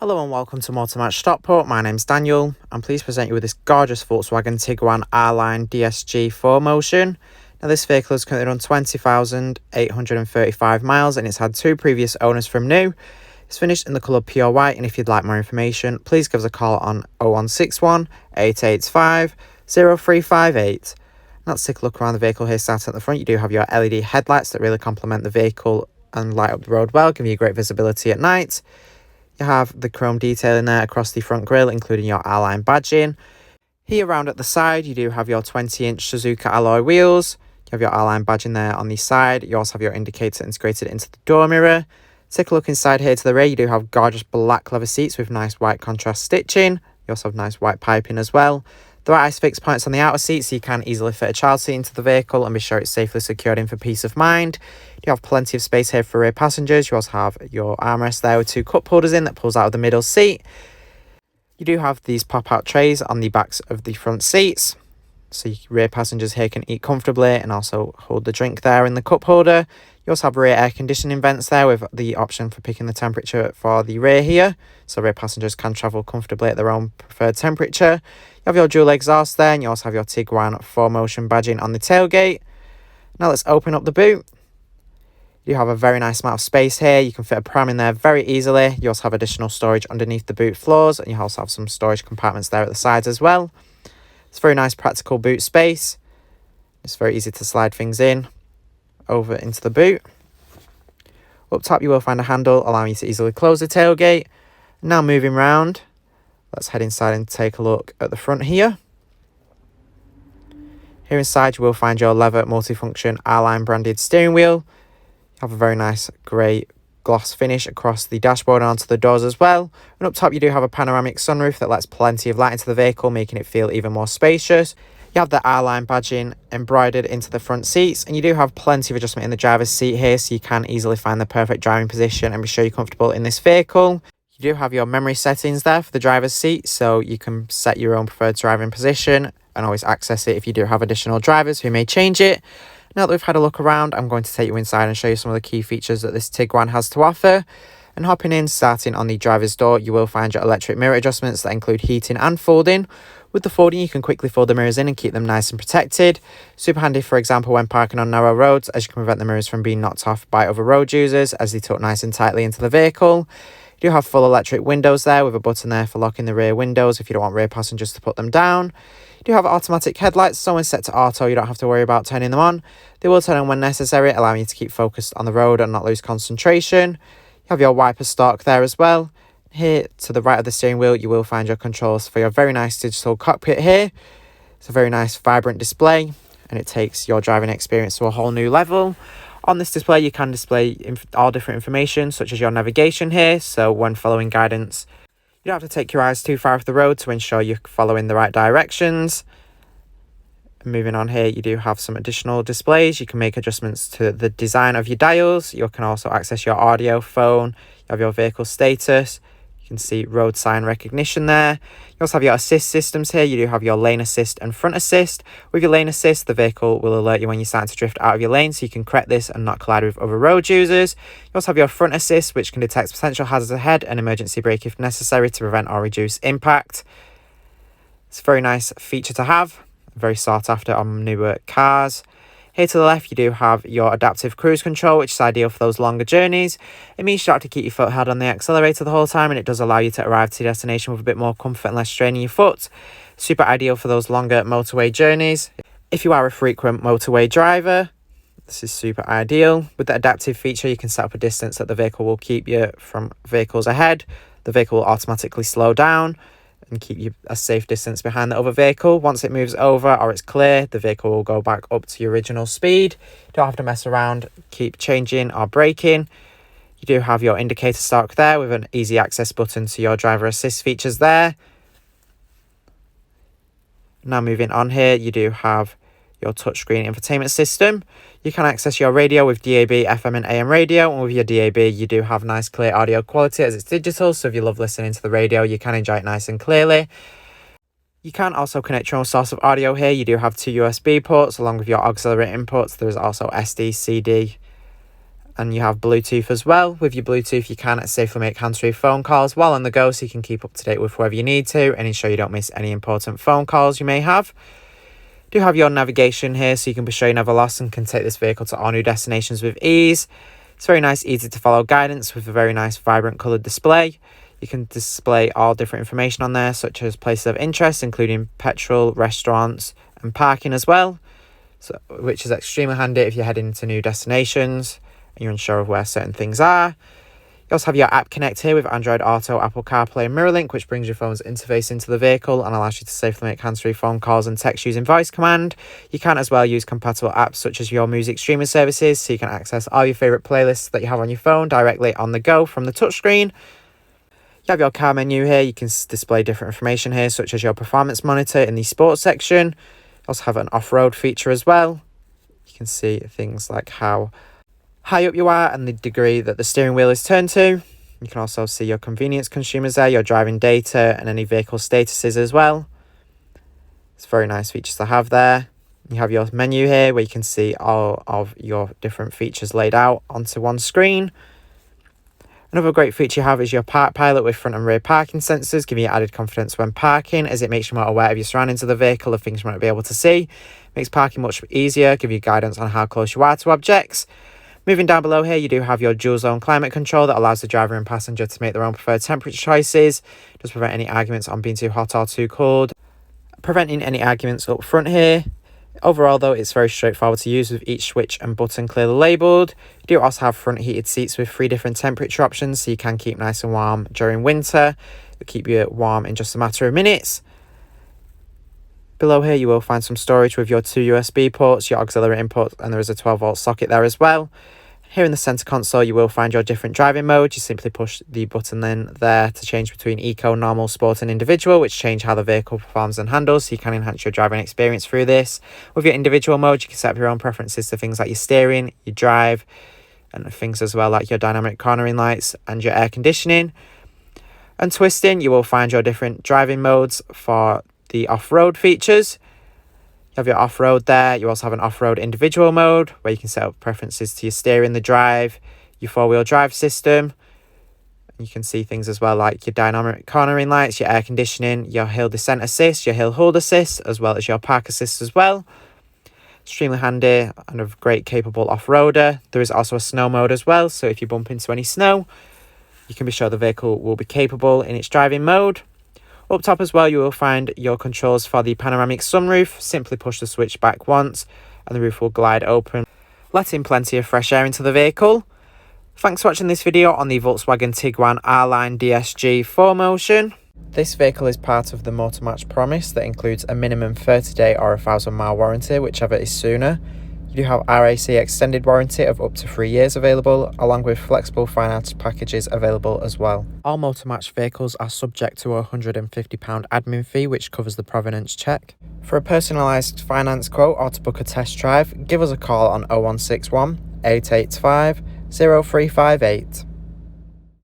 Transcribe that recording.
Hello and welcome to Motor Match Stockport. My name's Daniel. I'm pleased to present you with this gorgeous Volkswagen Tiguan R-Line DSG 4Motion. Now this vehicle is currently on 20,835 miles and it's had two previous owners from new. It's finished in the colour pure white, and if you'd like more information, please give us a call on 0161 885 0358. Now let's take a look around the vehicle here. Starting at the front, you do have your LED headlights that really complement the vehicle and light up the road well, giving you great visibility at night. You have the chrome detailing there across the front grille, including your R-Line badging. Here around at the side, you do have your 20-inch Suzuka alloy wheels. You have your R-Line badging there on the side. You also have your indicator integrated into the door mirror. Take a look inside here to the rear. You do have gorgeous black leather seats with nice white contrast stitching. You also have nice white piping as well. There are ISOFIX points on the outer seat, so you can easily fit a child seat into the vehicle and be sure it's safely secured in for peace of mind. You have plenty of space here for rear passengers. You also have your armrest there with two cup holders in that pulls out of the middle seat. You do have these pop-out trays on the backs of the front seats, so rear passengers here can eat comfortably and also hold the drink there in the cup holder. You also have rear air conditioning vents there with the option for picking the temperature for the rear here, so rear passengers can travel comfortably at their own preferred temperature. You have your dual exhaust there, and you also have your Tiguan 4Motion badging on the tailgate. Now let's open up the boot. You have a very nice amount of space here. You can fit a pram in there very easily. You also have additional storage underneath the boot floors, and you also have some storage compartments there at the sides as well. It's very nice practical boot space. It's very easy to slide things in over into the boot. Up top you will find a handle allowing you to easily close the tailgate. Now moving round, let's head inside and take a look at the front here. Here inside you will find your leather multifunction R-Line branded steering wheel. You have a very nice grey gloss finish across the dashboard and onto the doors as well. And up top you do have a panoramic sunroof that lets plenty of light into the vehicle, making it feel even more spacious. You have the R-Line badging embroidered into the front seats, and you do have plenty of adjustment in the driver's seat here, so you can easily find the perfect driving position and be sure you're comfortable in this vehicle. You do have your memory settings there for the driver's seat, so you can set your own preferred driving position and always access it if you do have additional drivers who may change it. Now that we've had a look around, I'm going to take you inside and show you some of the key features that this Tiguan has to offer. And hopping in, starting on the driver's door, you will find your electric mirror adjustments that include heating and folding. With the folding, you can quickly fold the mirrors in and keep them nice and protected. Super handy, for example, when parking on narrow roads, as you can prevent the mirrors from being knocked off by other road users as they tuck nice and tightly into the vehicle. You do have full electric windows there with a button there for locking the rear windows if you don't want rear passengers to put them down. You do have automatic headlights, so when set to auto, you don't have to worry about turning them on. They will turn on when necessary, allowing you to keep focused on the road and not lose concentration. You have your wiper stalk there as well. Here to the right of the steering wheel, you will find your controls for your very nice digital cockpit here. It's a very nice vibrant display, and it takes your driving experience to a whole new level. On this display, you can display all different information, such as your navigation here, so when following guidance, you don't have to take your eyes too far off the road to ensure you're following the right directions. Moving on here, you do have some additional displays. You can make adjustments to the design of your dials. You can also access your audio, phone. You have your vehicle status. You can see road sign recognition there. You also have your assist systems here. You do have your lane assist and front assist. With your lane assist, the vehicle will alert you when you're starting to drift out of your lane, so you can correct this and not collide with other road users. You also have your front assist, which can detect potential hazards ahead and emergency brake if necessary to prevent or reduce impact. It's a very nice feature to have, very sought after on newer cars. Here to the left, you do have your adaptive cruise control, which is ideal for those longer journeys. It means you don't have to keep your foot held on the accelerator the whole time, and it does allow you to arrive to your destination with a bit more comfort and less strain in your foot. Super ideal for those longer motorway journeys. If you are a frequent motorway driver, this is super ideal. With the adaptive feature, you can set up a distance that the vehicle will keep you from vehicles ahead. The vehicle will automatically slow down and keep you a safe distance behind the other vehicle. Once it moves over or it's clear, the vehicle will go back up to your original speed. You don't have to mess around, keep changing or braking. You do have your indicator stalk there with an easy access button to your driver assist features there. Now moving on here, you do have your touchscreen infotainment system. You can access your radio with DAB, FM and AM radio, and with your DAB you do have nice clear audio quality as it's digital, so if you love listening to the radio you can enjoy it nice and clearly. You can also connect your own source of audio here. You do have two USB ports along with your auxiliary inputs. There is also SD, CD And you have Bluetooth as well. With your Bluetooth, you can safely make hands-free phone calls while on the go, so you can keep up to date with whoever you need to and ensure you don't miss any important phone calls you may have. You do have your navigation here, so you can be sure you're never lost and can take this vehicle to all new destinations with ease. It's very nice, easy to follow guidance with a very nice, vibrant coloured display. You can display all different information on there, such as places of interest, including petrol, restaurants, and parking as well, which is extremely handy if you're heading to new destinations and you're unsure of where certain things are. You also have your app connect here with Android Auto, Apple CarPlay and MirrorLink, which brings your phone's interface into the vehicle and allows you to safely make hands-free phone calls and text using voice command. You can as well use compatible apps such as your music streaming services, so you can access all your favourite playlists that you have on your phone directly on the go from the touchscreen. You have your car menu here. You can display different information here, such as your performance monitor in the sports section. You also have an off-road feature as well. You can see things like how high up you are and the degree that the steering wheel is turned to. You can also see your convenience consumers there, your driving data and any vehicle statuses as well. It's very nice features to have there. You have your menu here where you can see all of your different features laid out onto one screen. Another great feature you have is your Park Pilot with front and rear parking sensors, giving you added confidence when parking, as it makes you more aware of your surroundings of the vehicle and things you might be able to see. Makes parking much easier, give you guidance on how close you are to objects. Moving down below here, you do have your dual zone climate control that allows the driver and passenger to make their own preferred temperature choices. It does prevent any arguments on being too hot or too cold, preventing any arguments up front here. Overall though, it's very straightforward to use with each switch and button clearly labelled. You do also have front heated seats with 3 different temperature options, so you can keep nice and warm during winter. It'll keep you warm in just a matter of minutes. Below here you will find some storage with your 2 USB ports, your auxiliary input, and there is a 12-volt socket there as well. Here in the centre console you will find your different driving modes. You simply push the button then there to change between Eco, Normal, Sport and Individual, which change how the vehicle performs and handles, so you can enhance your driving experience through this. With your individual mode you can set up your own preferences to things like your steering, your drive, and things as well like your dynamic cornering lights and your air conditioning. And twisting, you will find your different driving modes for the off-road features. You have your off-road there. You also have an off-road individual mode where you can set up preferences to your steering, the drive, your four-wheel drive system. You can see things as well like your dynamic cornering lights, your air conditioning, your hill descent assist, your hill hold assist, as well as your park assist as well. Extremely handy and a great capable off-roader. There is also a snow mode as well, so if you bump into any snow, you can be sure the vehicle will be capable in its driving mode. Up top as well, you will find your controls for the panoramic sunroof. Simply push the switch back once and the roof will glide open, letting plenty of fresh air into the vehicle. Thanks for watching this video on the Volkswagen Tiguan R-Line DSG 4Motion. This vehicle is part of the Motor Match promise that includes a minimum 30-day or 1,000-mile warranty, whichever is sooner. You do have RAC extended warranty of up to 3 years available, along with flexible finance packages available as well. All Motor Match vehicles are subject to a £150 admin fee, which covers the provenance check. For a personalised finance quote or to book a test drive, give us a call on 0161 885 0358.